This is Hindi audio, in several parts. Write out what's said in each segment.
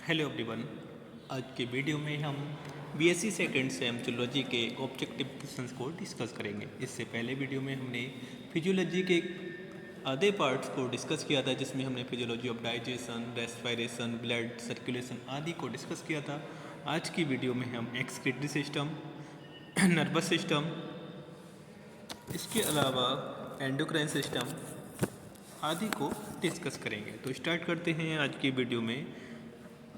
Hello everyone. आज के वीडियो में हम बीएससी सेकेंड सेम जूलॉजी के ऑब्जेक्टिव क्वेश्चंस को डिस्कस करेंगे। इससे पहले वीडियो में हमने फिजियोलॉजी के आधे पार्ट्स को डिस्कस किया था, जिसमें हमने physiology of digestion, respiration, blood circulation आदि को डिस्कस किया था। आज की वीडियो में हम एक्सक्रीटरी सिस्टम, नर्वस सिस्टम, इसके अलावा एंडोक्राइन सिस्टम आदि को डिस्कस करेंगे। तो स्टार्ट करते हैं आज की वीडियो में।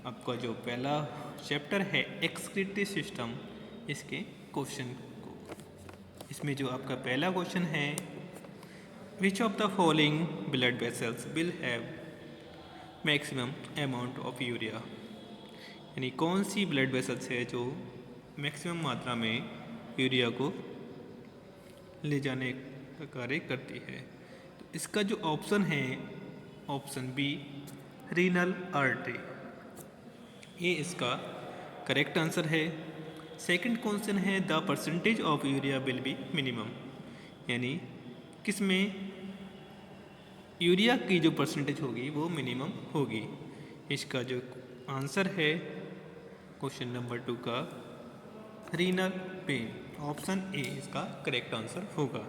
आपका जो पहला चैप्टर है एक्सक्रीटरी सिस्टम, इसके क्वेश्चन को। इसमें जो आपका पहला क्वेश्चन है, which of the following blood vessels will have maximum amount of urea, यानी कौन सी ब्लड वेसल्स है जो मैक्सिमम मात्रा में यूरिया को ले जाने का कार्य करती है। तो इसका जो ऑप्शन है, ऑप्शन बी रीनल आर्टरी, ये इसका करेक्ट आंसर है। सेकंड क्वेश्चन है, the percentage of urea will be minimum, यानी किसमें यूरिया की जो परसेंटेज होगी वो मिनिमम होगी। इसका जो आंसर है क्वेश्चन नंबर 2 का रीनल पेन, ऑप्शन ए इसका करेक्ट आंसर होगा।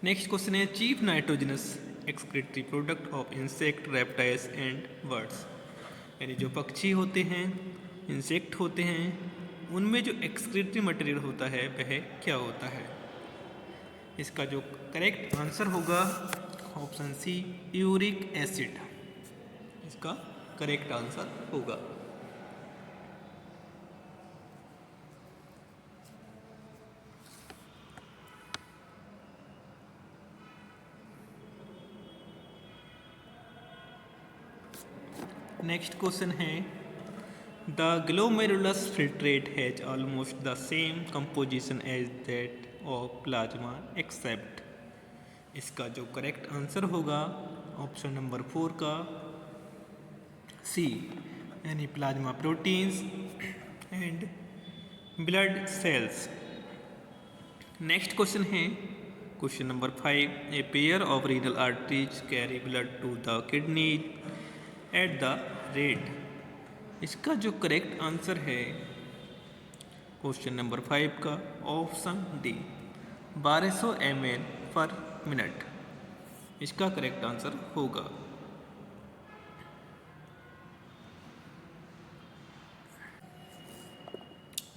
नेक्स्ट क्वेश्चन है, chief nitrogenous excretory product of insect, reptiles and birds, यानी जो पक्षी होते हैं, इंसेक्ट होते हैं, उनमें जो एक्सक्रीटरी मटेरियल होता है वह क्या होता है। इसका जो करेक्ट आंसर होगा ऑप्शन सी यूरिक एसिड, इसका करेक्ट आंसर होगा। नेक्स्ट क्वेश्चन है, the glomerulus filtrate has almost the same composition as that of plasma except, इसका जो करेक्ट आंसर होगा ऑप्शन नंबर 4 का सी, यानी plasma proteins and blood cells. Next question है question number 5, a pair of renal arteries carry blood to the kidney at the rate, इसका जो करेक्ट आंसर है क्वेश्चन नंबर 5 का ऑप्शन डी 1200 ml पर मिनट, इसका करेक्ट आंसर होगा।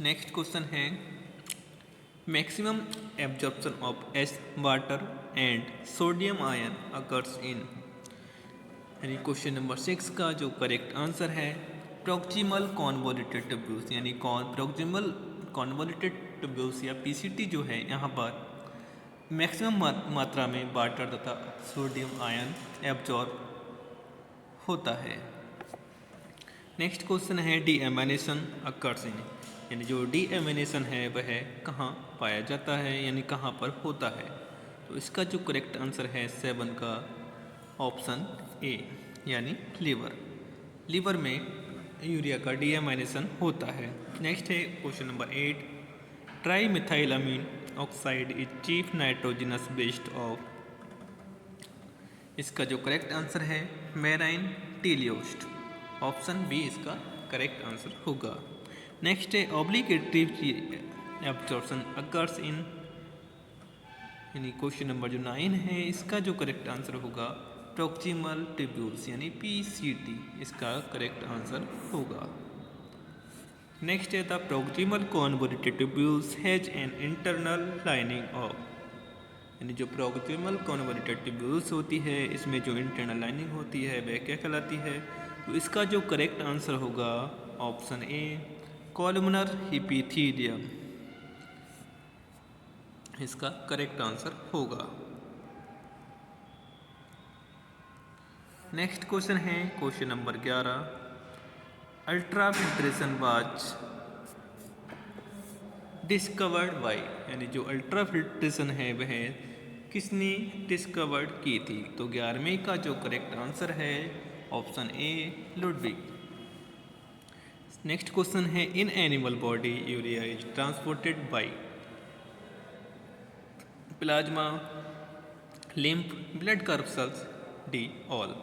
नेक्स्ट क्वेश्चन है, maximum absorption of S water and sodium ion occurs in, यानी क्वेश्चन नंबर 6 का जो करेक्ट आंसर है प्रॉक्सिमल कॉन्वोल्यूटेड ट्यूब्यूल्स, यानी प्रॉक्सिमल कॉन्वोल्यूटेड ट्यूब्यूल्स या पीसीटी जो है, यहाँ पर मैक्सिमम मात्रा में वाटर तथा सोडियम आयन एब्जॉर्ब होता है। नेक्स्ट क्वेश्चन है, डीएमिनेशन अकर्स इन, यानी जो डीएमिनेशन है वह कहाँ पाया जाता है, यानी कहाँ पर होता है। तो इसका जो करेक्ट आंसर है 7 का ऑप्शन ए, यानी लीवर में यूरिया का डीएमाइनेशन होता है। नेक्स्ट है question number 8, trimethylamine oxide is chief nitrogenous waste of, इसका जो करेक्ट आंसर है मेराइन टीलियोस्ट, ऑप्शन बी इसका करेक्ट आंसर होगा। नेक्स्ट है ऑब्लिगेटरी एब्जॉर्प्शन अकर्स इन, यानी क्वेश्चन नंबर जो 9 है, इसका जो करेक्ट आंसर होगा प्रॉक्सिमल ट्यूब्यूल्स, यानी पीसीटी, इसका करेक्ट आंसर होगा। नेक्स्ट है, the proximal convoluted tubules has an internal lining of, यानी जो प्रॉक्सिमल कॉन्वोल्यूटेड ट्यूब्यूल्स होती है, इसमें जो इंटरनल लाइनिंग होती है वह क्या कहलाती है। तो इसका जो करेक्ट आंसर होगा ऑप्शन ए कॉलमनर एपिथेलियम, इसका करेक्ट आंसर होगा। नेक्स्ट क्वेश्चन है question number 11, ultra filtration was discovered by, यानी जो अल्ट्रा फिल्ट्रेशन है वह किसने डिस्कवर्ड की थी। तो 11वें का जो करेक्ट आंसर है option A Ludwig. Next question है, in animal body urea is transported by plasma, lymph, blood corpuscles, D all,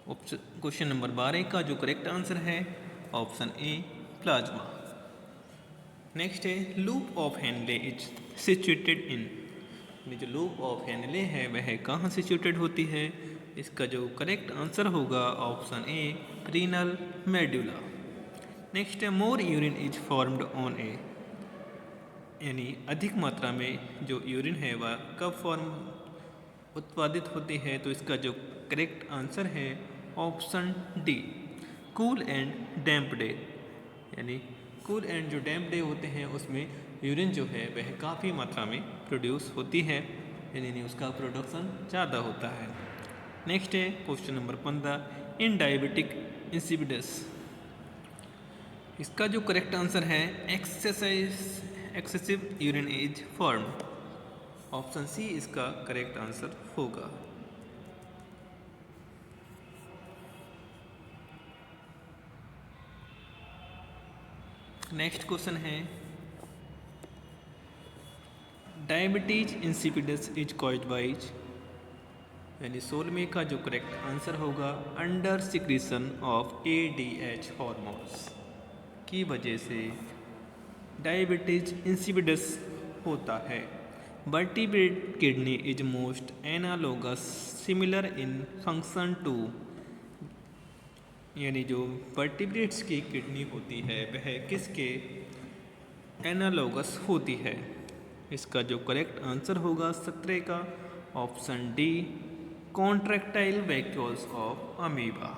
question number 12 का जो करेक्ट आंसर है ऑप्शन ए प्लाज्मा। नेक्स्ट है loop of Henle is situated in, जो लूप ऑफ हेनले है वह कहाँ सिचुएटेड होती है? इसका जो करेक्ट आंसर होगा ऑप्शन ए रीनल मेडुला। नेक्स्ट है मोर यूरिन इज फॉर्म्ड ऑन ए, यानी अधिक मात्रा में जो यूरिन है वह कब फॉर्म उत्पादित होती है? तो इसका जो करेक्ट आंसर है option D cool and damp day, यानी कूल एंड जो डैम्प डे होते हैं उसमें यूरिन जो है वह काफ़ी मात्रा में प्रोड्यूस होती है, यानी उसका प्रोडक्शन ज़्यादा होता है। नेक्स्ट है question number 15 in diabetic insipidus, इसका जो करेक्ट आंसर है excessive urine is form, option C इसका करेक्ट आंसर होगा। नेक्स्ट क्वेश्चन है diabetes insipidus is caused by, यानी 16वें का जो करेक्ट आंसर होगा under secretion of ADH hormones की वजह से डायबिटीज इंसिपिडस होता है। Vertebrate kidney is most analogous similar in function to, यानी जो वर्टिब्रेट्स की किडनी होती है वह किसके एनालोगस होती है? इसका जो करेक्ट आंसर होगा 17 का option D contractile vacuoles of amoeba.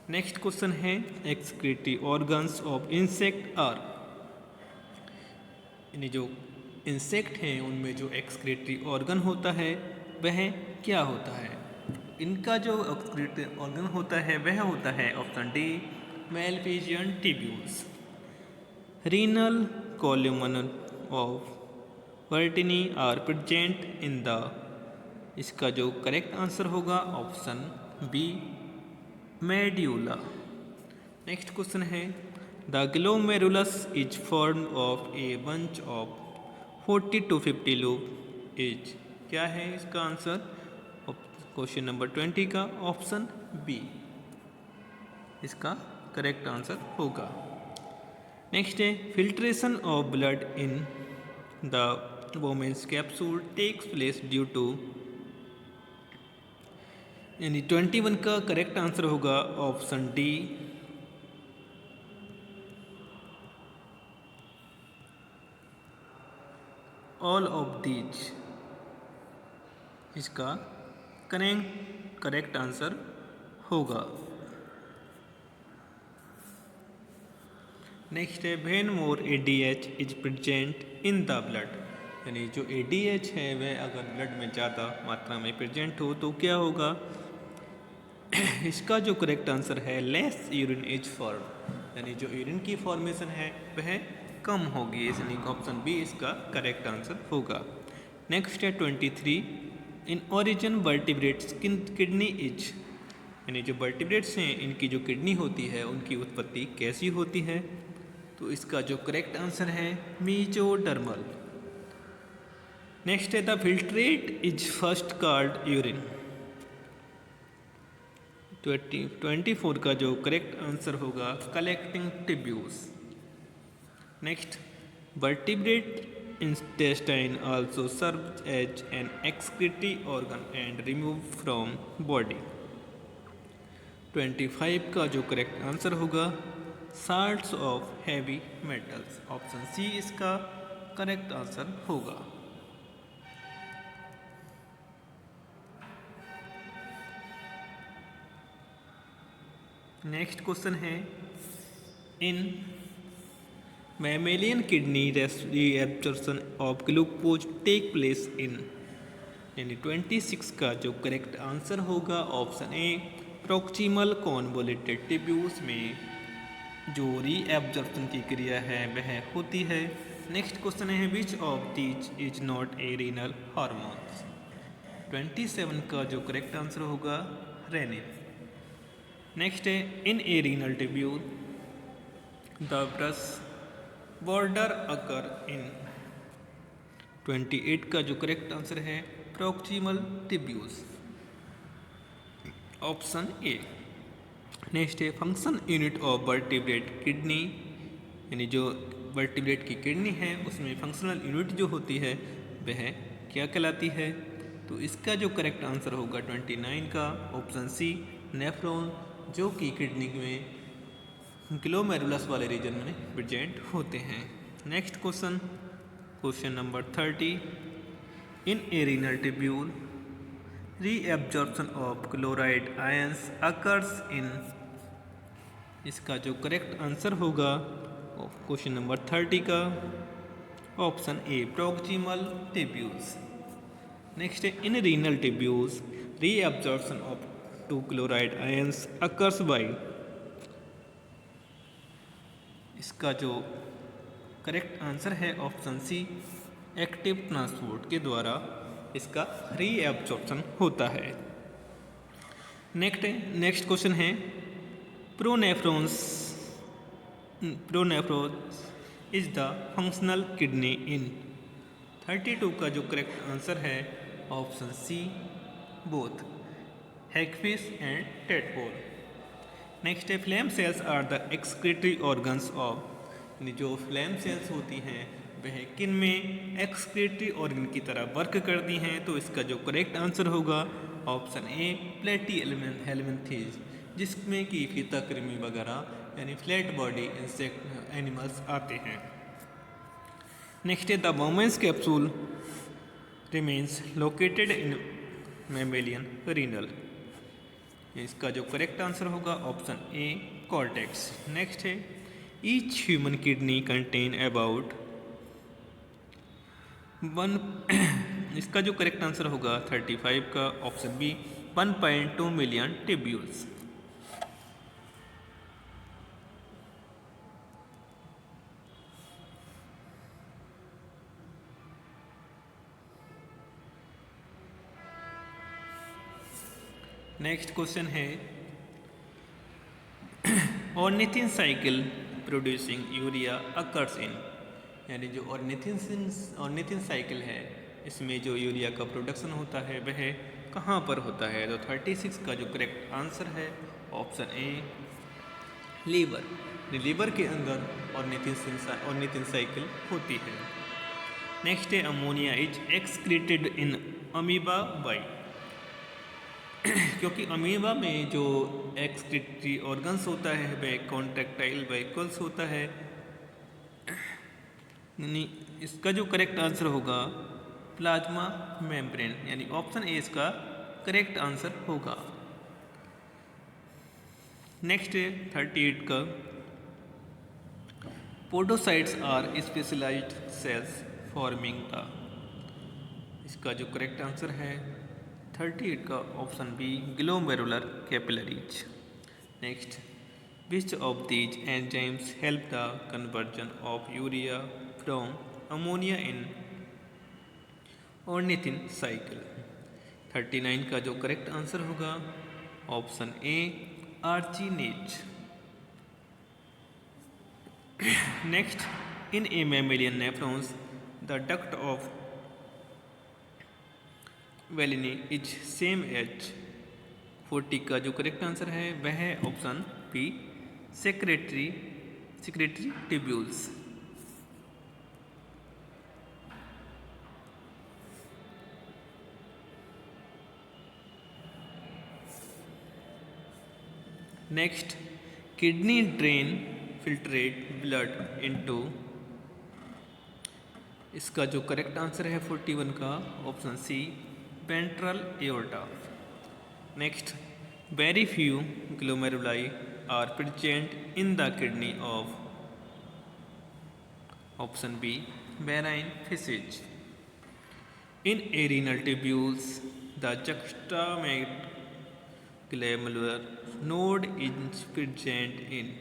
Next question है excretory organs of insect are, यानी जो इंसेक्ट हैं उनमें जो एक्सक्रीटरी ऑर्गन होता है वह क्या होता है? इनका जो एक्सक्रीटरी ऑर्गन होता है वह होता है option D Malpighian tubules. Renal column of Bertini are present in the, इसका जो करेक्ट आंसर होगा option B medulla. Next question है the glomerulus is form of a bunch of 40 to 50 loop is, क्या है इसका आंसर? क्वेश्चन नंबर 20 का ऑप्शन बी इसका करेक्ट आंसर होगा। नेक्स्ट है filtration of blood in the Bowman's capsule takes place due to, यानी 21 का करेक्ट आंसर होगा option D all of these, इसका करेक्ट आंसर होगा। नेक्स्ट है when more ADH is present in the blood, यानी जो ADH है वह अगर ब्लड में ज़्यादा मात्रा में प्रेजेंट हो तो क्या होगा? इसका जो करेक्ट आंसर है लेस यूरिन इज फॉर्म, यानी जो यूरिन की फॉर्मेशन है वह कम होगी, इसलिए ऑप्शन बी इसका करेक्ट आंसर होगा। नेक्स्ट है 23 in origin vertebrates kidney is, यानी जो वर्टिब्रेट्स हैं इनकी जो किडनी होती है उनकी उत्पत्ति कैसी होती है? तो इसका जो करेक्ट आंसर है मीजोडर्मल। नेक्स्ट है the filtrate is first called urine, 24 का जो करेक्ट आंसर होगा collecting tubules. Next vertebrate intestine also serves as an excretory organ and removed from body। 25 का जो करेक्ट आंसर होगा salts of heavy metals, option C इसका करेक्ट आंसर होगा। नेक्स्ट क्वेश्चन है in mammalian kidney reabsorption of glucose take place in, यानी 26 का जो करेक्ट आंसर होगा option A proximal convoluted tubules में जो रीएब्जॉर्प्शन की क्रिया है वह होती है। नेक्स्ट क्वेश्चन है which of these is not a renal hormones, 27 का जो करेक्ट आंसर होगा रेनिन। नेक्स्ट है in a renal tubule the brush border occur in, 28 का जो करेक्ट आंसर है proximal tubules. Option A. Next है function unit of vertebrate kidney, यानी जो वर्टिब्रेट की किडनी है उसमें फंक्शनल यूनिट जो होती है वह क्या कहलाती है। तो इसका जो करेक्ट आंसर होगा 29 का ऑप्शन सी, नेफ्रॉन, जो कि किडनी में ग्लोमेरुलस वाले रीजन में प्रेजेंट होते हैं। Next question, question number 30, in a renal tubule reabsorption of chloride ions occurs in. इसका जो करेक्ट आंसर होगा क्वेश्चन नंबर 30 का option A, proximal tubules. Next है in renal tubules reabsorption of two chloride ions occurs by. इसका जो करेक्ट आंसर है ऑप्शन सी, एक्टिव ट्रांसपोर्ट के द्वारा इसका रीएब्जॉर्प्शन होता है। नेक्स्ट क्वेश्चन है pronephros is the functional kidney in. 32 का जो करेक्ट आंसर है option C, both hagfish and tadpole. Next है flame cells are the excretory organs of, यानी जो फ्लैम सेल्स होती हैं वह किन में एक्सक्रीटरी ऑर्गन की तरह वर्क करती हैं। तो इसका जो करेक्ट आंसर होगा ऑप्शन ए, प्लेटी हेलमिन्थेज, जिसमें कि फीता कृमि वगैरह यानी फ्लैट बॉडी इंसेक्ट एनिमल्स आते हैं। नेक्स्ट है the Bowman's capsule remains located in mammalian renal. इसका जो करेक्ट आंसर होगा ऑप्शन ए, कॉर्टेक्स। नेक्स्ट है each human kidney contain about one इसका जो करेक्ट आंसर होगा 35 का option B, 1.2 million tubules. Next question है ornithine cycle producing urea occurs in, यानी जो ऑर्निथिन साइकिल है इसमें जो यूरिया का प्रोडक्शन होता है वह कहाँ पर होता है। तो 36 का जो करेक्ट आंसर है ऑप्शन ए, लीवर। लीवर के अंदर ऑर्निथिन साइकिल होती है। नेक्स्ट है ammonia is excreted in amoeba by, क्योंकि अमीबा में जो एक्सक्रीटरी ऑर्गन्स होता है वह कॉन्ट्रैक्टाइल वेहिकल्स होता है, यानी इसका जो करेक्ट आंसर होगा प्लाज्मा मेम्ब्रेन, यानी ऑप्शन ए इसका करेक्ट आंसर होगा। नेक्स्ट है 38 का podocytes are specialised cells forming the. इसका जो करेक्ट आंसर है 38 का option B, glomerular capillaries. Next, which of these enzymes help the conversion of urea from ammonia in ornithine cycle. 39 का जो करेक्ट आंसर होगा option A, arginase. Next, in a mammalian nephrons the duct of वेलिनी is same as. 40 का जो करेक्ट आंसर है वह है option B, secretory tubules. Next, kidney drain filtrate blood into. इसका जो करेक्ट आंसर है 41 का option C, ventral aorta. Next, very few glomeruli are present in the kidney of option B, marine fishes. In a renal tubules the juxtamedullary node is present in.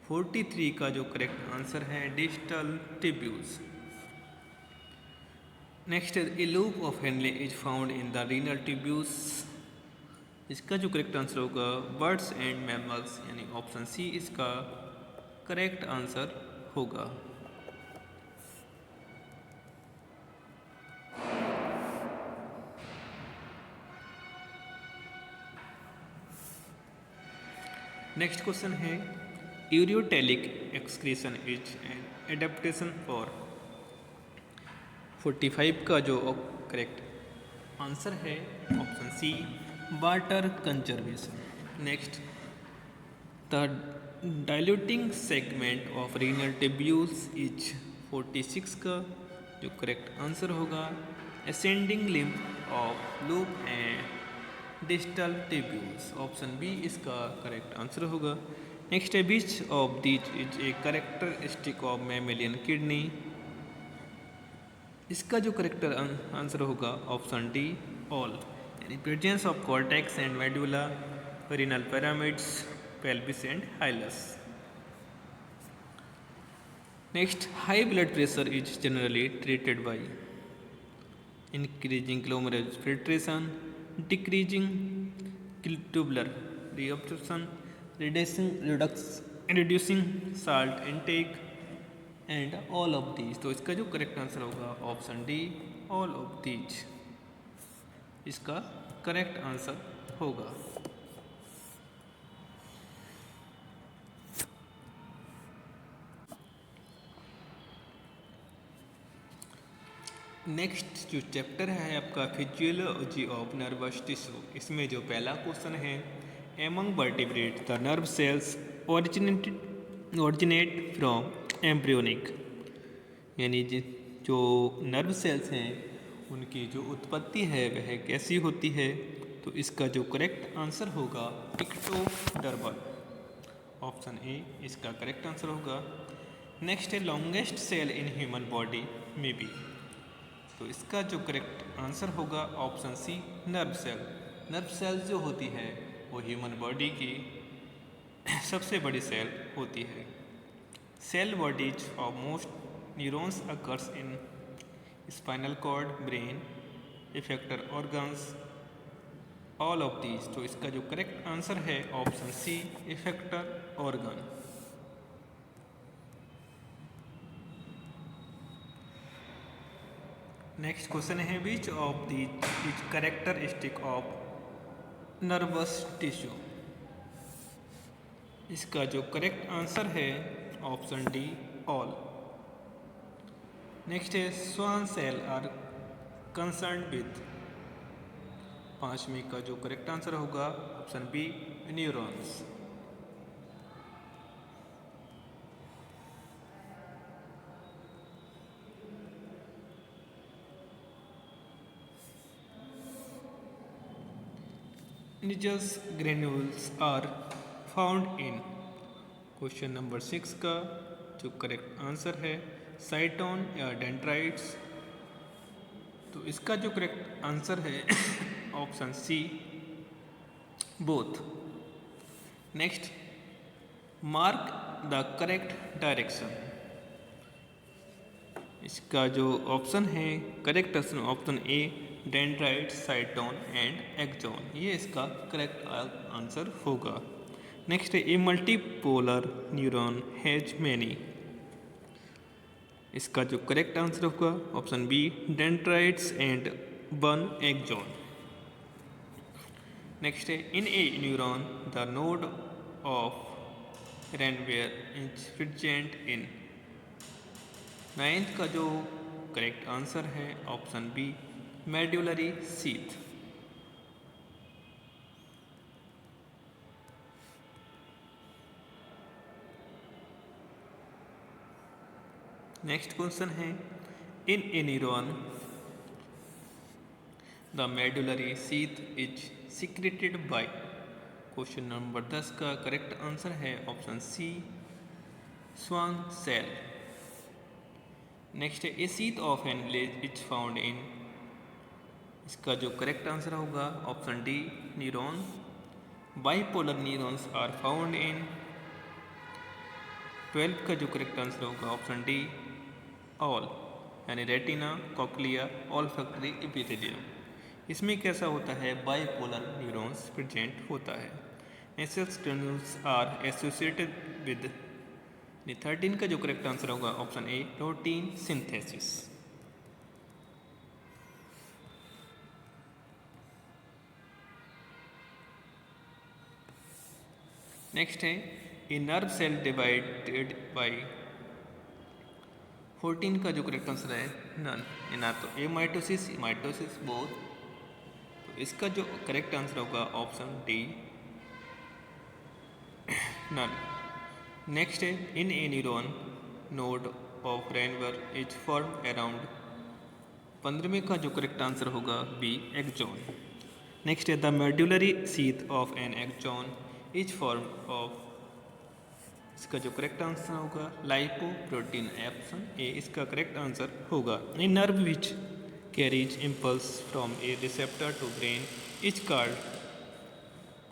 43 का जो करेक्ट आंसर है distal tubules. Next, a loop of Henle is found in the renal tubules. इसका जो करेक्ट आंसर होगा बर्ड्स एंड मैमल्स, यानी ऑप्शन सी इसका करेक्ट आंसर होगा। नेक्स्ट क्वेश्चन है ureotelic excretion is an adaptation for 45 का जो करेक्ट आंसर है option C water conservation. Next the diluting segment of renal tubules is 46 का जो करेक्ट आंसर होगा ascending limb of loop and distal tubules, option B इसका करेक्ट आंसर होगा। नेक्स्ट है which of these is a characteristic of mammalian kidney, इसका जो करेक्ट आंसर होगा ऑप्शन डी ऑल, यानी presence of cortex and medulla, renal pyramids, pelvis and hilus. Next high blood pressure is generally treated by increasing glomerular filtration, decreasing tubular reabsorption, reducing salt intake and all of these. तो इसका जो करेक्ट आंसर होगा option D all of these इसका करेक्ट आंसर होगा। नेक्स्ट जो चैप्टर है आपका फिजियोलॉजी ऑफ नर्वस टिश्यू, इसमें जो पहला क्वेश्चन है among vertebrate the nerve cells originate from embryonic, यानी जो नर्व सेल्स हैं उनकी जो उत्पत्ति है वह कैसी होती है, तो इसका जो करेक्ट आंसर होगा इक्टोडर्मल, ऑप्शन ए इसका करेक्ट आंसर होगा। नेक्स्ट है longest cell in human body में बी, तो इसका जो करेक्ट आंसर होगा option C nerve cell. Nerve cell जो होती है वो ह्यूमन बॉडी की सबसे बड़ी सेल होती है। Cell bodies of most neurons occurs in spinal cord, brain, effector organs, all of these, तो इसका जो करेक्ट आंसर है option C effector organ. Next question है which of these is characteristic of nervous tissue, इसका जो करेक्ट आंसर है ऑप्शन डी ऑल। नेक्स्ट है Schwann cell are concern with, पांचवी का जो करेक्ट आंसर होगा option B neurons. Nissl's granules are found in, question number 6 का जो करेक्ट आंसर है साइटोन या डेंड्राइट्स, तो इसका जो करेक्ट आंसर है option C both. Next mark the correct direction, इसका जो ऑप्शन है correct option A dendrite, cyton and axon, ये इसका करेक्ट आंसर होगा। नेक्स्ट है a multipolar neuron has many, इसका जो करेक्ट आंसर होगा option B dendrites and one axon. Next है in a neuron the node of Ranvier is present in, ninth का जो करेक्ट आंसर है option B medullary sheath. Next question है in a neuron the medullary sheath is secreted by, question number 10 का करेक्ट आंसर है option C Schwann cell. Next है a sheath of an village is found in, इसका जो करेक्ट आंसर होगा option D neuron. Bipolar neurons are found in, 12 का जो करेक्ट आंसर होगा ऑप्शन डी ऑल, यानी रेटिना, कॉक्लिया, ऑल्फैक्टरी एपिथेलियम। इसमें कैसा होता है बाइपोलर न्यूरॉन्स प्रेजेंट होता है। नेसेस ग्रेन्यूल्स आर एसोसिएटेड विद, 13 का जो करेक्ट आंसर होगा option A protein synthesis. Next है a nerve cell divided by 14 का जो करेक्ट आंसर है नन। ना तो ए माइटोसिस बोथ, तो इसका जो करेक्ट आंसर होगा ऑप्शन डी नन। नेक्स्ट है in a neuron node of Ranvier is form around 15वें का जो करेक्ट आंसर होगा बी एक्सॉन। नेक्स्ट है the medullary sheath of an axon is form of, इसका जो करेक्ट आंसर होगा लाइपोप्रोटीन, ऑप्शन ए इसका करेक्ट आंसर होगा। A nerve which carries impulse from a receptor to brain is called,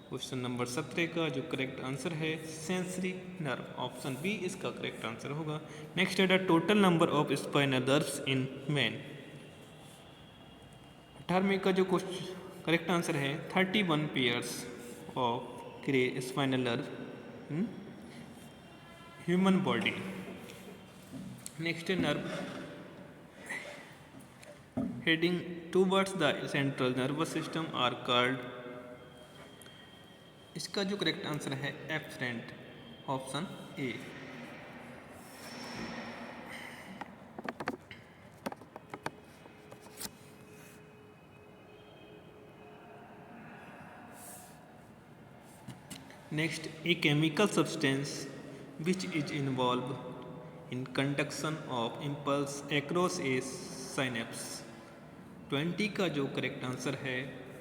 question number 17 का जो करेक्ट आंसर है सेंसरी नर्व, ऑप्शन बी इसका करेक्ट आंसर होगा। नेक्स्ट है the total number of spinal nerves in man, 18वें का जो करेक्ट आंसर है 31 pairs of spinal nerve human body. Next nerve heading towards the central nervous system are called, इसका जो करेक्ट आंसर है afferent, option A. Next a chemical substance which is involved in conduction of impulse across a synapse, 20 का जो करेक्ट आंसर है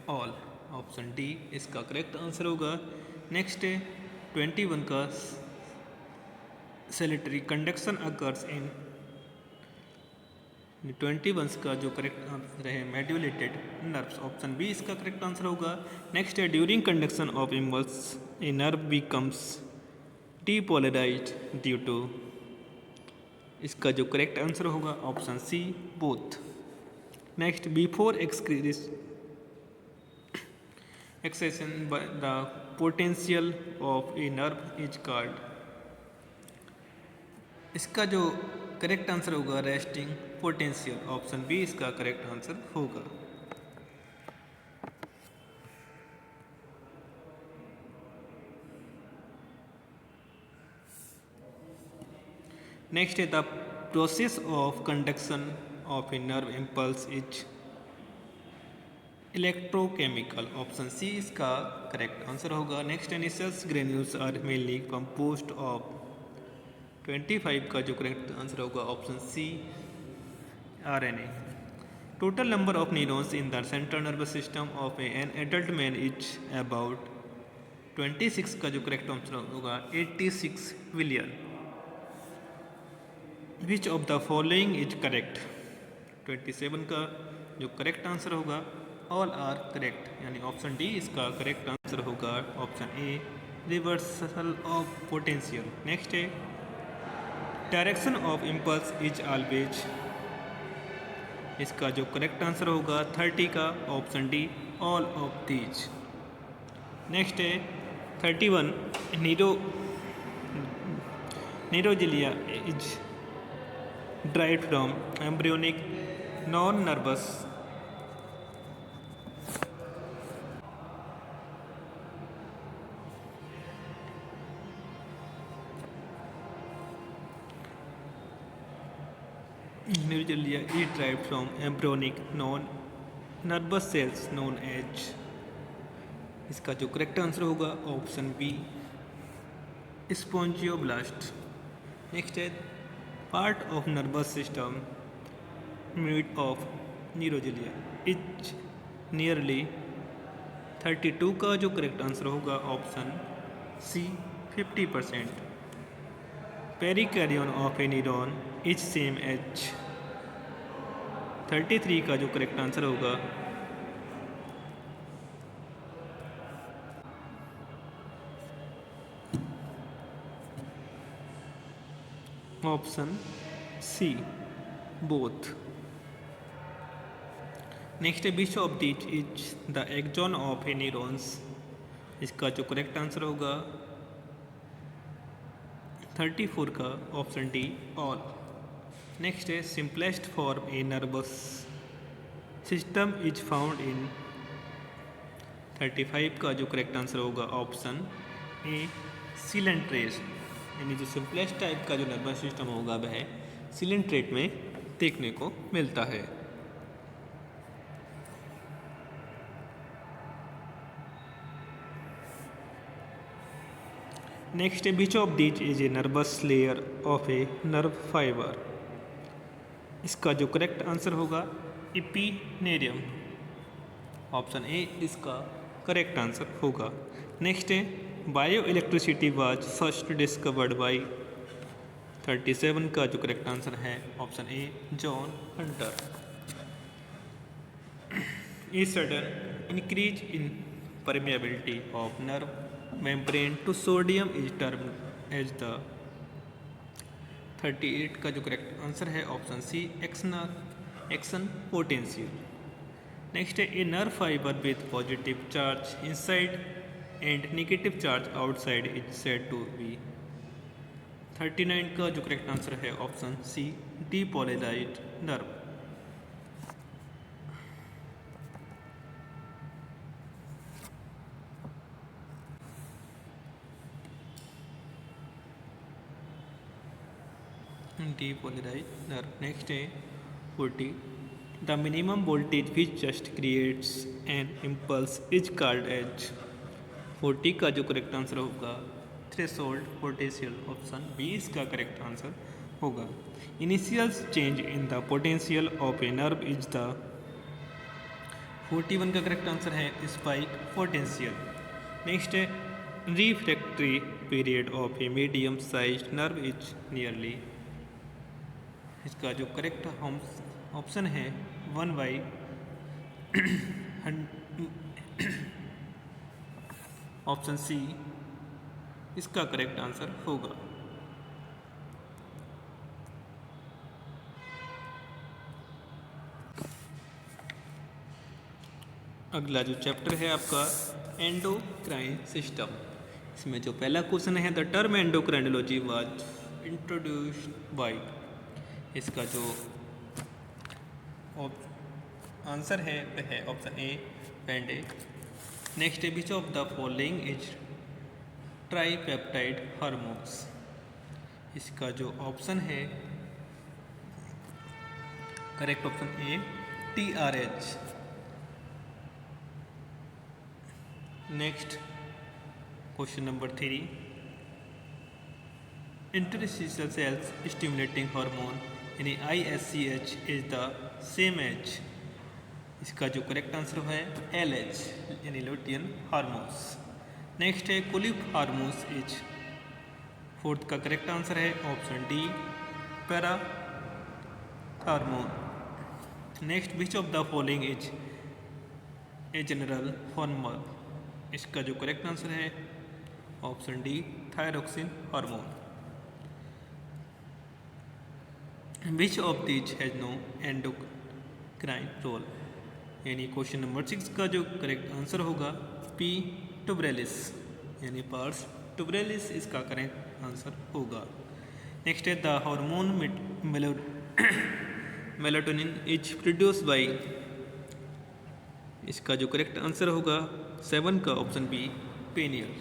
ऑल, ऑप्शन डी इसका करेक्ट आंसर होगा। नेक्स्ट है 21 का सेलेटरी कंडक्शन अकर्स इन, 21 का जो करेक्ट आंसर है मेडुलेटेड नर्व्स, ऑप्शन बी इसका करेक्ट आंसर होगा। नेक्स्ट है during conduction of impulse a nerve becomes depolarised due to, इसका जो करेक्ट आंसर होगा option C both. Next before excitation the potential of a nerve is called, इसका जो करेक्ट आंसर होगा रेस्टिंग पोटेंशियल, ऑप्शन बी इसका करेक्ट आंसर होगा। नेक्स्ट है the process of conduction of a nerve impulse is electrochemical, option C इसका करेक्ट आंसर होगा। Next Nissl's granules are mainly composed of, 25 का जो करेक्ट आंसर होगा option C RNA. Total number of neurons in the central nervous system of an adult man is about 26 का जो करेक्ट आंसर होगा 86 billion. Which of the following is correct, 27 का जो करेक्ट आंसर होगा ऑल आर करेक्ट, यानी ऑप्शन डी इसका करेक्ट आंसर होगा, option A reversal of potential. Next है direction of impulse is always, इसका जो करेक्ट आंसर होगा 30 का, option D all of these. Next है 31 neuroglia is derived from embryonic non-nervous neuroglia is derived from embryonic non-nervous cells known as, इसका जो करेक्ट आंसर होगा ऑप्शन बी स्पॉन्जियोब्लास्ट। नेक्स्ट है part of nervous system made of neuroglia is nearly, 32 का जो करेक्ट आंसर होगा option C 50%। Perikaryon of a neuron is same as, 33 का जो करेक्ट आंसर होगा ऑप्शन सी बोथ। नेक्स्ट है which of this is the axon of a neurons, इसका जो करेक्ट आंसर होगा 34 का, ऑप्शन डी ऑल। नेक्स्ट है simplest form a nervous system is found इन, 35 का जो करेक्ट आंसर होगा ऑप्शन ए सिलेंट्रेट, यानी जो सिंपलेस्ट टाइप का जो नर्वस सिस्टम होगा वह सिलेंट्रेट में देखने को मिलता है। नेक्स्ट है which of these is a nervous layer of a nerve fibre. इसका जो करेक्ट आंसर होगा इपिनेरियम, ऑप्शन ए इसका करेक्ट आंसर होगा। नेक्स्ट है bio electricity was first discovered by 37 का जो करेक्ट आंसर है option A John Hunter. A sudden increase in permeability of nerve membrane to sodium is termed as the 38 का जो करेक्ट आंसर है option C action potential. Next है a nerve fibre with positive charge inside and negative charge outside is said to be. 39 का जो करेक्ट आंसर है option C depolarised nerve. Depolarized nerve. Next है 40. The minimum voltage which just creates an impulse is called as। 40 का जो करेक्ट आंसर होगा थ्रेशोल्ड पोटेंशियल, ऑप्शन बी इसका करेक्ट आंसर होगा। Initial change in the potential of a nerve is the. 41 का करेक्ट आंसर है स्पाइक पोटेंशियल। नेक्स्ट है refractory period of a medium size nerve is nearly. इसका जो करेक्ट ऑप्शन है 1/, ऑप्शन सी इसका करेक्ट आंसर होगा। अगला जो चैप्टर है आपका एंडोक्राइन सिस्टम। इसमें जो पहला क्वेश्चन है the term endocrinology was introduced by. इसका जो आंसर है वह है ऑप्शन ए पेंडे। नेक्स्ट है which of the following is tripeptide hormones. इसका जो ऑप्शन है correct option A TRH। Next question number 3 interstitial cells stimulating hormone यानी ISCH is the same as. इसका जो करेक्ट आंसर है LH यानी लुटियन हार्मोन्स। नेक्स्ट है कुलिफ हार्मोन्स इज। फोर्थ का करेक्ट आंसर है option D para hormone. Next which of the following is a general hormone. इसका जो करेक्ट आंसर है option D thyroxine hormone. Which of these has no endocrine role. यानी क्वेश्चन नंबर 6 का जो करेक्ट आंसर होगा P ट्यूबरेलिस यानी पार्स ट्यूबरेलिस इसका करेक्ट आंसर होगा। नेक्स्ट है the hormone melatonin is produce by. इसका जो करेक्ट आंसर होगा 7 का ऑप्शन बी पेनियल।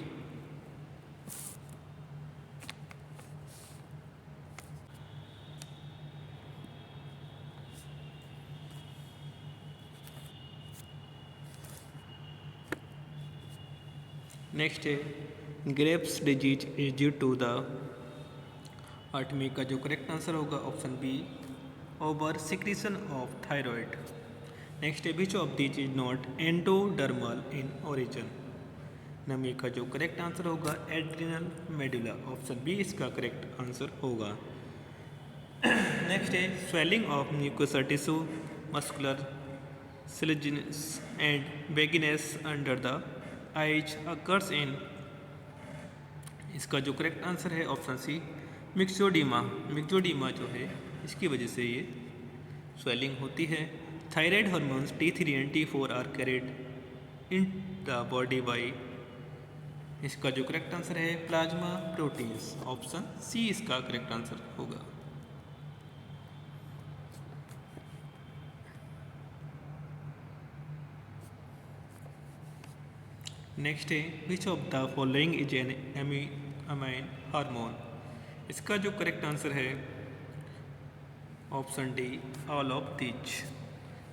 नेक्स्ट है Graves disease is due to the. 8वीं का जो करेक्ट आंसर होगा option B over secretion of thyroid. Next है which of these is not endodermal in origin. 9वीं का जो करेक्ट आंसर होगा एड्रिनल मेडुला, ऑप्शन बी इसका करेक्ट आंसर होगा। नेक्स्ट है swelling of mucosa tissue muscular सिलेजिनस एंड वेगिनेस under the eyes occurs in. इसका जो करेक्ट आंसर है ऑप्शन सी मिक्सोडीमा। मिक्सोडीमा जो है इसकी वजह से ये स्वेलिंग होती है। Thyroid hormones T3 and T4 are carried in the body by. इसका जो करेक्ट आंसर है प्लाज्मा प्रोटीन्स, ऑप्शन सी इसका करेक्ट आंसर होगा। नेक्स्ट है which of the following is an amine hormone. इसका जो करेक्ट आंसर है option D, all of these.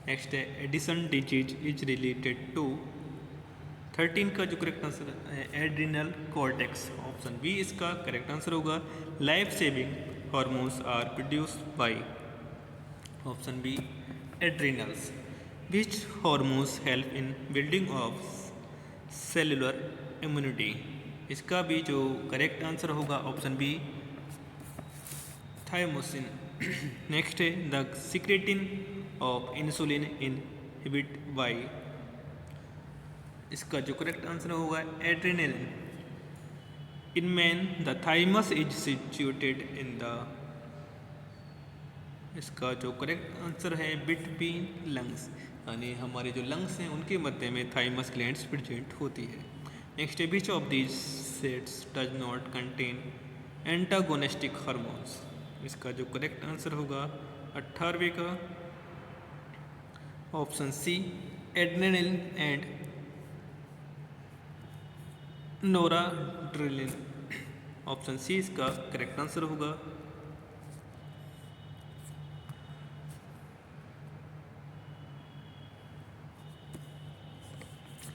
Next है Addison disease is related to. 13 का जो करेक्ट आंसर है एड्रिनल कॉर्टेक्स। ऑप्शन बी इसका करेक्ट आंसर होगा। Life saving hormones are produced by, option B, adrenals. Which hormones help in building of cellular immunity. इसका भी जो करेक्ट आंसर होगा ऑप्शन बी, थायमोसिन। नेक्स्ट है the secretion of insulin inhibit by. इसका जो करेक्ट आंसर होगा adrenaline. In man the thymus is situated in the. इसका जो करेक्ट आंसर है बिटवीन लंग्स, यानी हमारे जो लंग्स हैं उनके मध्य में थाइमस ग्लैंड्स प्रेजेंट होती है। नेक्स्ट है which of these sets does not contain antagonistic hormones. इसका जो करेक्ट आंसर होगा 18वें का option C, adrenaline and noradrenaline. Option C इसका करेक्ट आंसर होगा।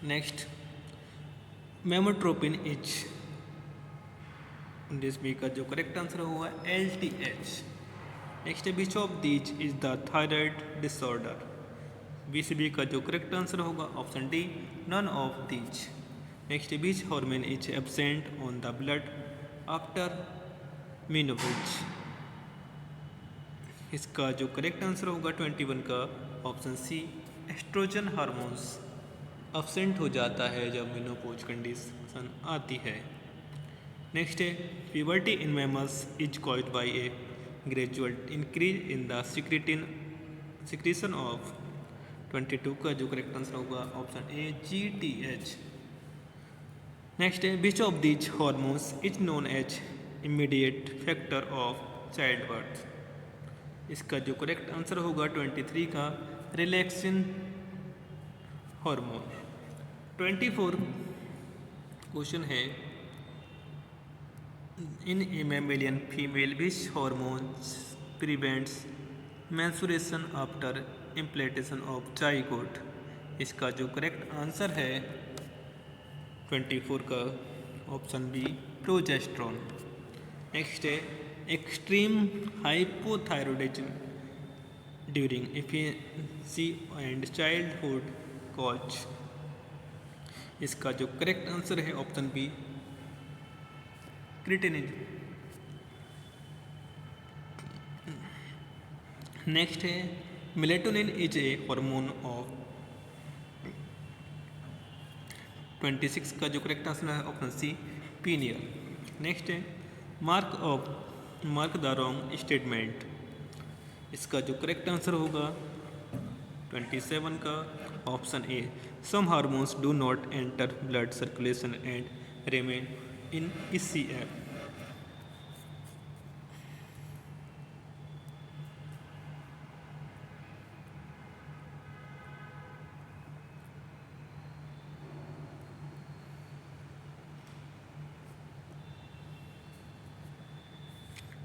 Next mammotropin is, this B का जो करेक्ट आंसर होगा LTH। Next which of these is the thyroid disorder. BCB का जो करेक्ट आंसर होगा option D, none of these. Next which hormone is absent on the blood after menopause. इसका जो करेक्ट आंसर होगा 21 का option C, oestrogen hormones absent हो जाता है जब मेनोपॉज कंडीशन आती है। नेक्स्ट है puberty in mammals is caused by a gradual increase in the secretion of. 22 का जो करेक्ट आंसर होगा ऑप्शन ए, GTH। नेक्स्ट है which of these hormones is known as immediate factor of childbirth. इसका जो करेक्ट आंसर होगा 23 का, रिलैक्सिन हार्मोन। 24 क्वेश्चन है in a mammalian female which hormones prevents menstruation after implantation of zygote. इसका जो करेक्ट आंसर है 24 का ऑप्शन बी, प्रोजेस्टेरोन। नेक्स्ट है extreme hypothyroidism during infancy and childhood cause. इसका जो करेक्ट आंसर है ऑप्शन बी, क्रिटिनिन। नेक्स्ट है melatonin is a hormone of. 26 का जो करेक्ट आंसर है ऑप्शन सी, पीनियल। नेक्स्ट है मार्क द रॉन्ग स्टेटमेंट। इसका जो करेक्ट आंसर होगा 27 का option A, some hormones do not enter blood circulation and remain in ECF।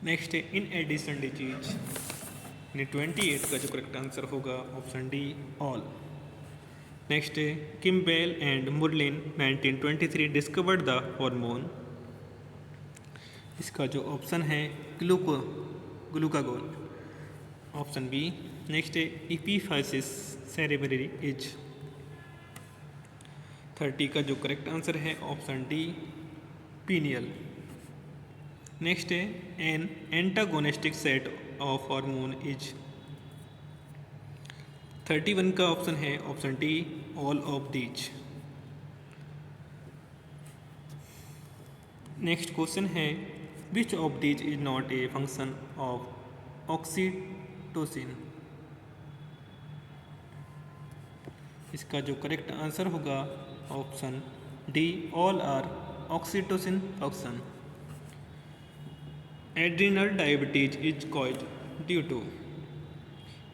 Next है इन एडिसन डिजीज। 28 का जो करेक्ट आंसर होगा ऑप्शन डी, ऑल। नेक्स्ट है Kimball and Murlin 1923 discovered the hormone. इसका जो ऑप्शन है ग्लूकागोन, ऑप्शन बी। नेक्स्ट है इपीफाइसिस सेरेब्रली इज। 30 का जो करेक्ट आंसर है ऑप्शन डी, पीनियल। नेक्स्ट है an antagonistic set of hormone is. 31 का ऑप्शन है option D, all of these. Next question है which of these is not a function of oxytocin. इसका जो करेक्ट आंसर होगा option D, all are oxytocin function. Adrenal diabetes is caused due to.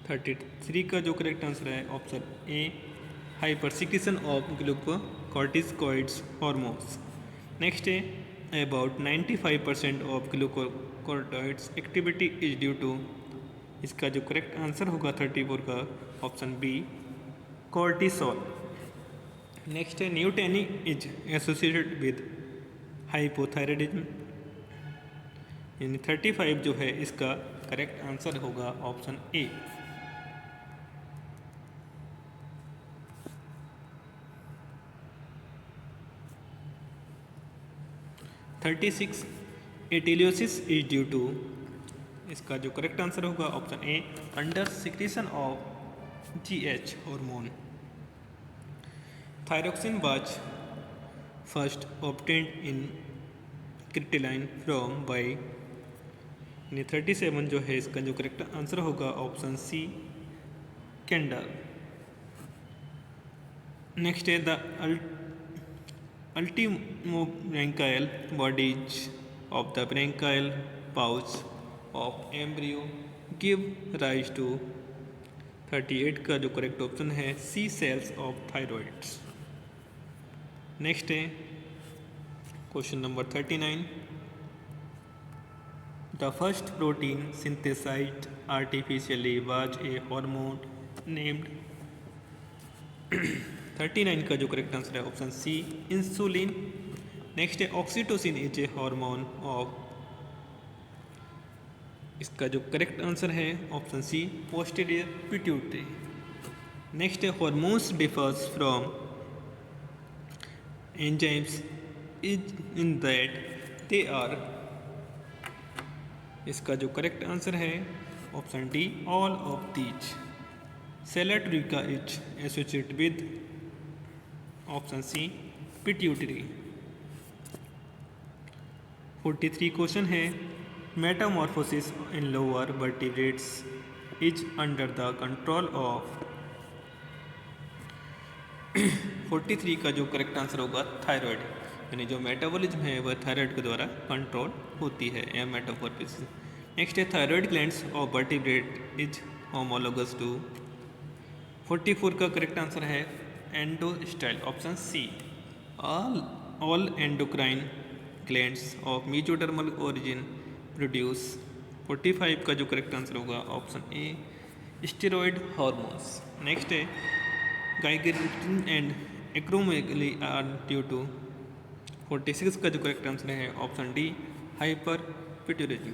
33 का जो करेक्ट आंसर है option A, hyper secretion of glucocorticoids hormones. Next है about 95% of glucocorticoids activity is due to, इसका जो करेक्ट आंसर होगा 34 का ऑप्शन बी कॉर्टिसोल। नेक्स्ट है neoteny is associated with hypothyroidism, यानी 35 जो है इसका करेक्ट आंसर होगा option A. 36 ateliosis is due to, इसका जो करेक्ट आंसर होगा option A under secretion of GH hormone. Thyroxine was first obtained in crystalline from by, यानी 37 जो है इसका जो करेक्ट आंसर होगा ऑप्शन सी कैंडल। नेक्स्ट है the ultimobranchial bodies of the branchial pouch of embryo give rise to, 38 का जो करेक्ट ऑप्शन है C cells of thyroids. Next है question number 39, the first protein synthesized artificially was a hormone named, 39 का जो करेक्ट आंसर है ऑप्शन सी इंसुलिन। नेक्स्ट है oxytocin is a hormone of, इसका जो करेक्ट आंसर है option C posterior pituitary. Next है hormones differs from enzymes is in that they are, इसका जो करेक्ट आंसर है option D all of these. Sella turcica is associated with, option C pituitary. 43 question है metamorphosis in lower vertebrates is under the control of, 43 का जो करेक्ट आंसर होगा थायराइड, यानी जो मेटाबॉलिज्म है वह थायराइड के द्वारा कंट्रोल होती है या मेटामॉर्फोसिस। नेक्स्ट है thyroid glands of vertebrate is homologous to, 44 का करेक्ट आंसर है endostyle, option C. All endocrine glands of mesodermal origin produce, 45 का जो करेक्ट आंसर होगा option A steroid hormones. Next है gigantism and acromegaly are due to, 46 का जो करेक्ट आंसर है option D hyper pituitary.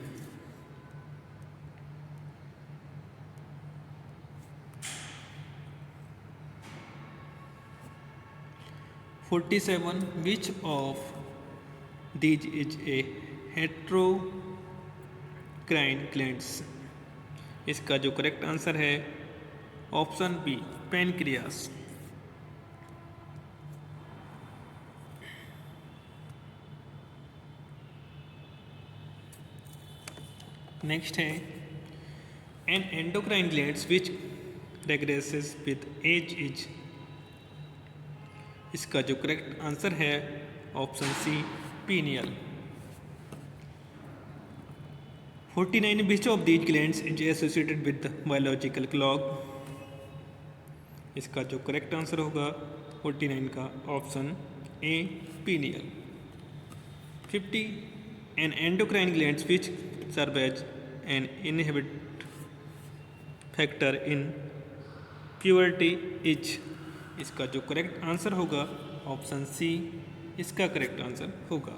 47 which of these is a heterocrine glands, इसका जो करेक्ट आंसर है ऑप्शन बी पैनक्रियास। नेक्स्ट है an endocrine glands which regresses with age is, इसका जो करेक्ट आंसर है option C pineal. 49 which of these glands is associated with biological clock, इसका जो करेक्ट आंसर होगा 49 का option A pineal. 50 an endocrine glands which serve as an inhibit factor in puberty is, इसका जो करेक्ट आंसर होगा ऑप्शन सी इसका करेक्ट आंसर होगा।